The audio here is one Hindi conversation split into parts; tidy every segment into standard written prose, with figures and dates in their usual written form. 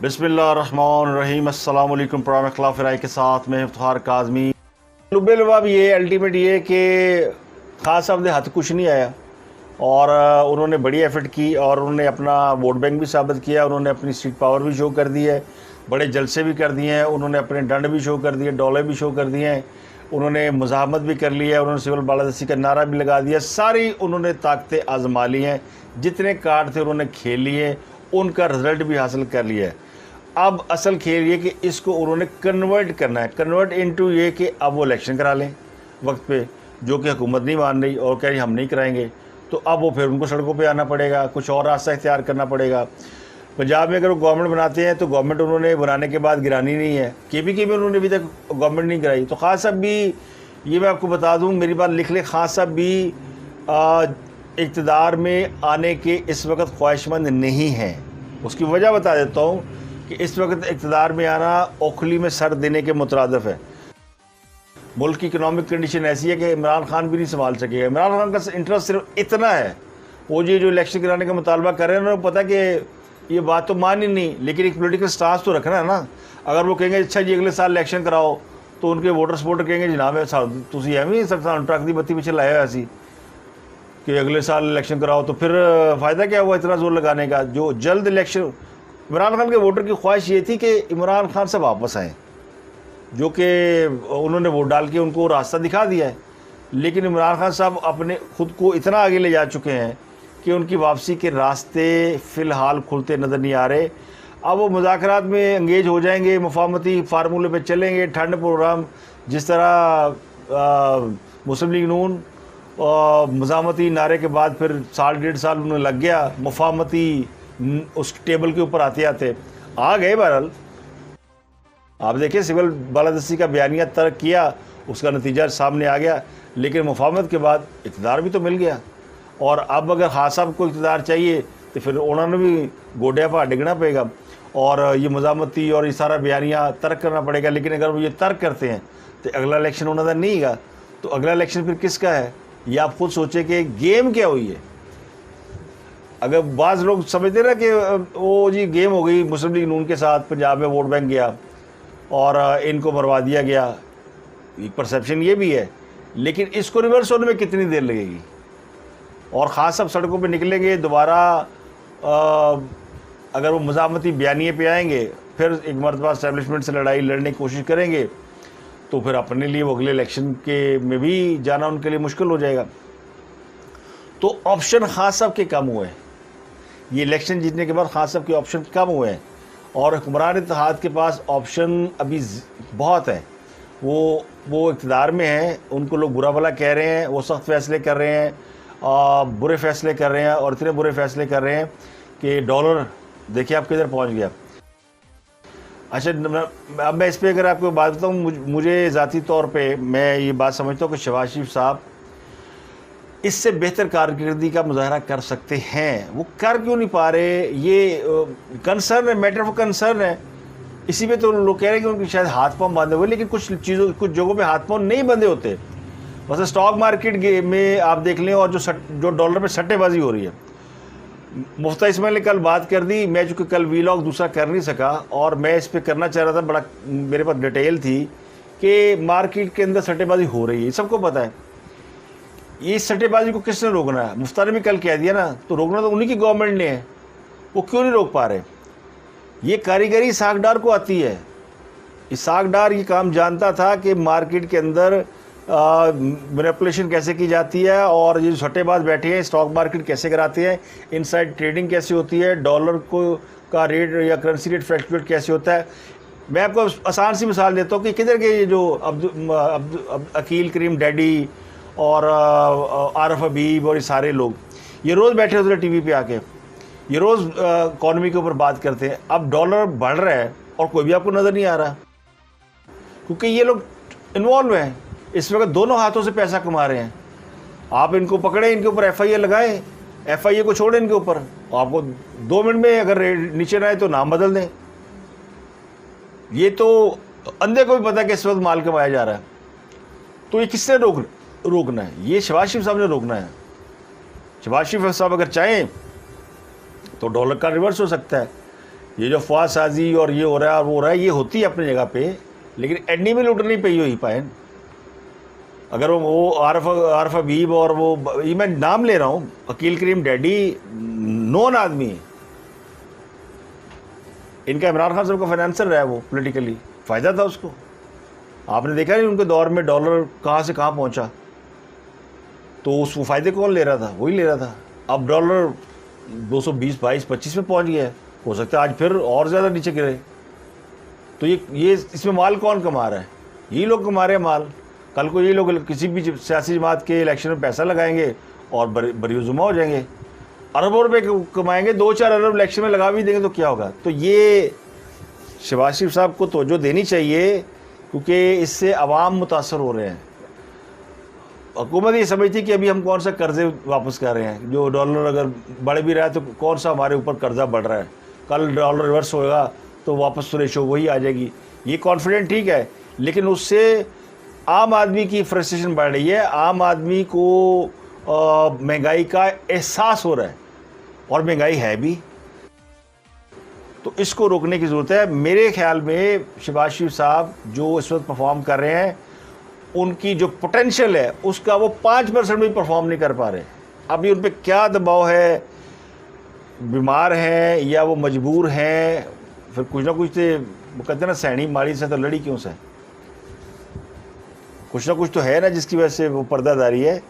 बिस्मिल्लाहिर्रहमानिर्रहीम। अस्सलाम वालेकुम। प्रोग्राम इख्तिलाफ राय के साथ में इफ्तिखार काज़मी। लुबेलवाब ये अल्टीमेट ये कि खास साहब ने हथ कुछ नहीं आया और उन्होंने बड़ी एफर्ट की और उन्होंने अपना वोट बैंक भी साबित किया। उन्होंने अपनी स्ट्रीट पावर भी शो कर दी है, बड़े जलसे भी कर दिए हैं, उन्होंने अपने डंड भी शो कर दिए, डॉलर भी शो कर दिए हैं, उन्होंने मुज़ाहमत भी कर लिया है, उन्होंने सिविल बालादस्ती का नारा भी लगा दिया। सारी उन्होंने ताकतें आजमा ली हैं, जितने कार्ड थे उन्होंने खेल लिए, उनका रिज़ल्ट भी हासिल कर लिया है। अब असल खेल ये कि इसको उन्होंने कन्वर्ट करना है, कन्वर्ट इनटू ये कि अब वो इलेक्शन करा लें वक्त पे, जो कि हुकूमत नहीं मान रही और कह रही हम नहीं कराएंगे, तो अब वो फिर उनको सड़कों पे आना पड़ेगा, कुछ और रास्ता इख्तियार करना पड़ेगा। पंजाब में अगर वो गवर्नमेंट बनाते हैं तो गवर्नमेंट उन्होंने बनाने के बाद गिरानी नहीं है, के में उन्होंने अभी तक गवर्नमेंट नहीं गिराई। तो खास साहब भी, ये मैं आपको बता दूँ, मेरी बात लिख ले, खास साहब भी इक़्तिदार में आने के इस वक्त ख्वाहिशमंद नहीं हैं। उसकी वजह बता देता हूँ कि इस वक्त इक़्तिदार में आना ओखली में सर देने के मुतरादिफ है। मुल्क की इकनॉमिक कंडीशन ऐसी है कि इमरान खान भी नहीं संभाल सकेगा। इमरान खान का इंटरेस्ट सिर्फ इतना है, वो जो इलेक्शन कराने का मुतालबा कर रहे हैं, उन्हें पता है कि ये बात तो मान ही नहीं, लेकिन एक पोलिटिकल स्टांस तो रखना है ना। अगर वो कहेंगे अच्छा जी अगले साल इलेक्शन कराओ, तो उनके वोटर सपोर्टर कहेंगे जनाब तुम एवं ट्रक की बत्ती पीछे लाया ऐसी कि अगले साल इलेक्शन कराओ, तो फिर फ़ायदा क्या हुआ इतना जोर लगाने का। जो जल्द इलेक्शन, इमरान खान के वोटर की ख्वाहिश ये थी कि इमरान खान से वापस आएँ, जो कि उन्होंने वोट डाल के उनको रास्ता दिखा दिया है, लेकिन इमरान खान साहब अपने ख़ुद को इतना आगे ले जा चुके हैं कि उनकी वापसी के रास्ते फ़िलहाल खुलते नज़र नहीं आ रहे। अब वो मुज़ाकरात में एंगेज हो जाएंगे, मुफाहमती फार्मूले पे चलेंगे, ठंड प्रोग्राम जिस तरह मुस्लिम लीग नून मुज़ाहमती नारे के बाद फिर साल डेढ़ साल उन्हें लग गया, मुफाहमती उस टेबल के ऊपर आते आते आ गए। बहरहाल आप देखिए सिविल बालादस्ती का बयानिया तर्क किया, उसका नतीजा सामने आ गया, लेकिन मुफाहमत के बाद इक़्तिदार भी तो मिल गया। और अब अगर खास साहब को इक़्तिदार चाहिए तो फिर उन्होंने भी गोड्या पर डिगना पड़ेगा और ये मुज़ाहमती और ये सारा बयानिया तर्क करना पड़ेगा। लेकिन अगर वो ये तर्क करते हैं तो अगला इलेक्शन उन्होंने नहीं गा, तो अगला इलेक्शन फिर किसका है, ये आप खुद सोचें कि गेम क्या हुई है। अगर बाज़ लोग समझते ना कि वो जी गेम हो गई मुस्लिम लीग नून के साथ, पंजाब में वोट बैंक गया और इनको मरवा दिया गया, एक परसेप्शन ये भी है, लेकिन इसको रिवर्स होने में कितनी देर लगेगी। और ख़ास सब सड़कों पे निकलेंगे दोबारा, अगर वो मुज़ाहमती बयानिए पे आएंगे, फिर एक मरतबा इस्टेब्लिशमेंट से लड़ाई लड़ने की कोशिश करेंगे, तो फिर अपने लिए वो अगले इलेक्शन के में भी जाना उनके लिए मुश्किल हो जाएगा। तो ऑप्शन ख़ास साहब के कम हुए हैं, ये इलेक्शन जीतने के बाद ख़ास साहब के ऑप्शन कम हुए हैं और हुक्मरान इत्तेहाद के पास ऑप्शन अभी बहुत है। वो इक़्तिदार में हैं, उनको लोग बुरा भला कह रहे हैं, वो सख्त फ़ैसले कर रहे हैं, बुरे फ़ैसले कर रहे हैं और इतने बुरे फ़ैसले कर रहे हैं कि डॉलर देखिए आप किधर पहुंच गया। अच्छा, अब मैं इस पर अगर आपको बात बताऊँ, मुझे ज़ाती तौर पे मैं ये बात समझता हूँ कि शहबाज शरीफ साहब इससे बेहतर कारकर्दगी का मुजाहरा कर सकते हैं। वो कर क्यों नहीं पा रहे, ये कंसर्न है, मैटर ऑफ कंसर्न है। इसी पे तो लोग कह रहे हैं कि उनके शायद हाथ पाँव बांधे हुए, लेकिन कुछ जगहों पे हाथ पाँव नहीं बंधे होते। बस स्टॉक मार्केट में आप देख लें, और जो डॉलर पे सट्टेबाजी हो रही है। मुफ्ता इस्माइल ने कल बात कर दी, मैं चूँकि कल वीलॉग दूसरा कर नहीं सका और मैं इस पर करना चाह रहा था, बड़ा मेरे पास डिटेल थी कि मार्केट के अंदर सट्टेबाजी हो रही है, सबको पता है। ये सट्टेबाजी को किसने रोकना है, मुफ्ता ने भी कल कह दिया ना, तो रोकना तो उन्हीं की गवर्नमेंट ने है, वो क्यों नहीं रोक पा रहे। ये कारीगरी सागडार को आती है। इस सागडार ये काम जानता था कि मार्केट के अंदर मैनिपुलेशन कैसे की जाती है और ये सट्टेबाज बैठे हैं स्टॉक मार्केट कैसे कराते हैं, इनसाइड ट्रेडिंग कैसे होती है, डॉलर को का रेट या करेंसी रेट फ्लक्चुएट कैसे होता है। मैं आपको आसान सी मिसाल देता हूँ कि किधर के ये जो अकील करीम डैडी और आरफ हबीब और ये सारे लोग ये रोज़ बैठे होते हैं टीवी पे आके, ये रोज़ इकॉनमी के ऊपर बात करते हैं। अब डॉलर बढ़ रहा है और कोई भी आपको नज़र नहीं आ रहा, क्योंकि ये लोग इन्वॉल्व हैं, इस वक्त दोनों हाथों से पैसा कमा रहे हैं। आप इनको पकड़ें, इनके ऊपर FIA लगाएं, FIA को छोड़ें इनके ऊपर, आपको 2 मिनट में अगर नीचे ना आए तो नाम बदल दें। ये तो अंधे को भी पता है कि इस वक्त माल कमाया जा रहा है। तो ये किसने रोकना है, ये शहबाज शरीफ साहब ने रोकना है। शहबाज शरीफ साहब अगर चाहें तो डॉलर का रिवर्स हो सकता है। ये जो अफवाहसाजी और ये हो रहा है और वो हो रहा है, ये होती है अपनी जगह पे, लेकिन एडनी में लूट नहीं पई हुई पायन। अगर वो आरफ हबीब और वो, ये मैं नाम ले रहा हूँ, अकील करीम डैडी नॉन आदमी है, इनका इमरान खान साहब का फाइनेंसर रहा है, वो पॉलिटिकली फ़ायदा था उसको। आपने देखा नहीं उनके दौर में डॉलर कहाँ से कहाँ पहुँचा, तो उस वो फ़ायदे कौन ले रहा था? वही ले रहा था। अब डॉलर 220, 22, 25 में पहुँच गया है, हो सकता है आज फिर और ज़्यादा नीचे गिरे। तो ये इसमें माल कौन कमा रहा है? यही लोग कमा रहे हैं माल। कल को ये लोग किसी भी सियासी जमात के इलेक्शन में पैसा लगाएंगे और बरीजुमा हो जाएंगे, अरबों रुपये कमाएंगे, 2-4 अरब इलेक्शन में लगा भी देंगे तो क्या होगा। तो ये शहबाज शरीफ साहब को तवज्जो देनी चाहिए, क्योंकि इससे अवाम मुतासर हो रहे हैं। हुकूमत ये समझती कि अभी हम कौन सा कर्जे वापस कर रहे हैं, जो डॉलर अगर बढ़ भी रहा है तो कौन सा हमारे ऊपर कर्जा बढ़ रहा है, कल डॉलर रिवर्स होगा तो वापस तो रेशो वही आ जाएगी। ये कॉन्फिडेंट ठीक है, लेकिन उससे आम आदमी की फ्रस्ट्रेशन बढ़ रही है, आम आदमी को महंगाई का एहसास हो रहा है, और महंगाई है भी, तो इसको रोकने की ज़रूरत है। मेरे ख्याल में शहबाज शरीफ साहब जो इस वक्त परफॉर्म कर रहे हैं, उनकी जो पोटेंशियल है उसका वो 5% भी परफॉर्म नहीं कर पा रहे। अभी उन पर क्या दबाव है, बीमार हैं या वो मजबूर हैं, फिर कुछ ना कुछ तो वो कहते हैं ना, सैनी मारी से तो लड़ी क्यों से, कुछ ना कुछ तो है ना जिसकी वजह से वो पर्दादारी है।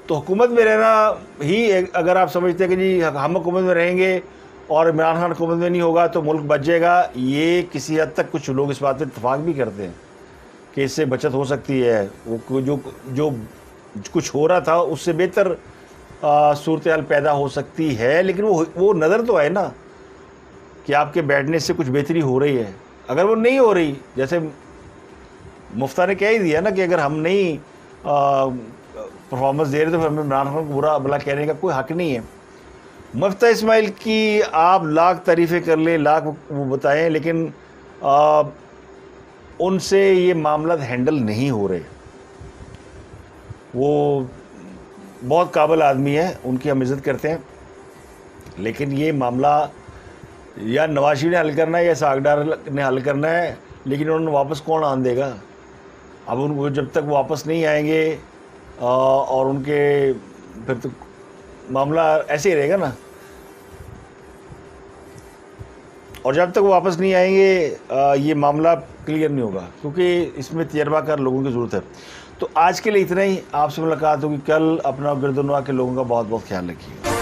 तो हुकूमत में रहना ही, अगर आप समझते हैं कि जी हम हुकूमत में रहेंगे और इमरान खान हुकूमत में नहीं होगा तो मुल्क बच जाएगा, ये किसी हद तक कुछ लोग इस बात पर इत्तेफाक भी करते हैं कि इससे बचत हो सकती है। वो जो कुछ हो रहा था उससे बेहतर सूरत हाल पैदा हो सकती है, लेकिन वो नज़र तो है ना कि आपके बैठने से कुछ बेहतरी हो रही है। अगर वो नहीं हो रही, जैसे मुफ्ता ने कह ही दिया ना कि अगर हम नहीं परफॉर्मेंस दे रहे तो फिर हमें इमरान खान को बुरा भला कहने का कोई हक़ नहीं है। मुफ्ता इस्माइल की आप लाख तारीफ़ें कर लें, लाख वो बताएं, लेकिन उनसे ये मामला हैंडल नहीं हो रहे। वो बहुत काबिल आदमी है, उनकी हम इज़्ज़त करते हैं, लेकिन ये मामला या नवाज शरीफ ने हल करना है या सागडार ने हल करना है, लेकिन उन्होंने वापस कौन आन देगा? अब उनको जब तक वापस नहीं आएंगे और उनके, फिर तो मामला ऐसे ही रहेगा ना। और जब तक वो वापस नहीं आएंगे ये मामला क्लियर नहीं होगा, क्योंकि इसमें तजर्बाकार लोगों की ज़रूरत है। तो आज के लिए इतना ही। आपसे मुलाकात होगी कल। अपना गिरदोनवा के लोगों का बहुत बहुत ख्याल रखिएगा।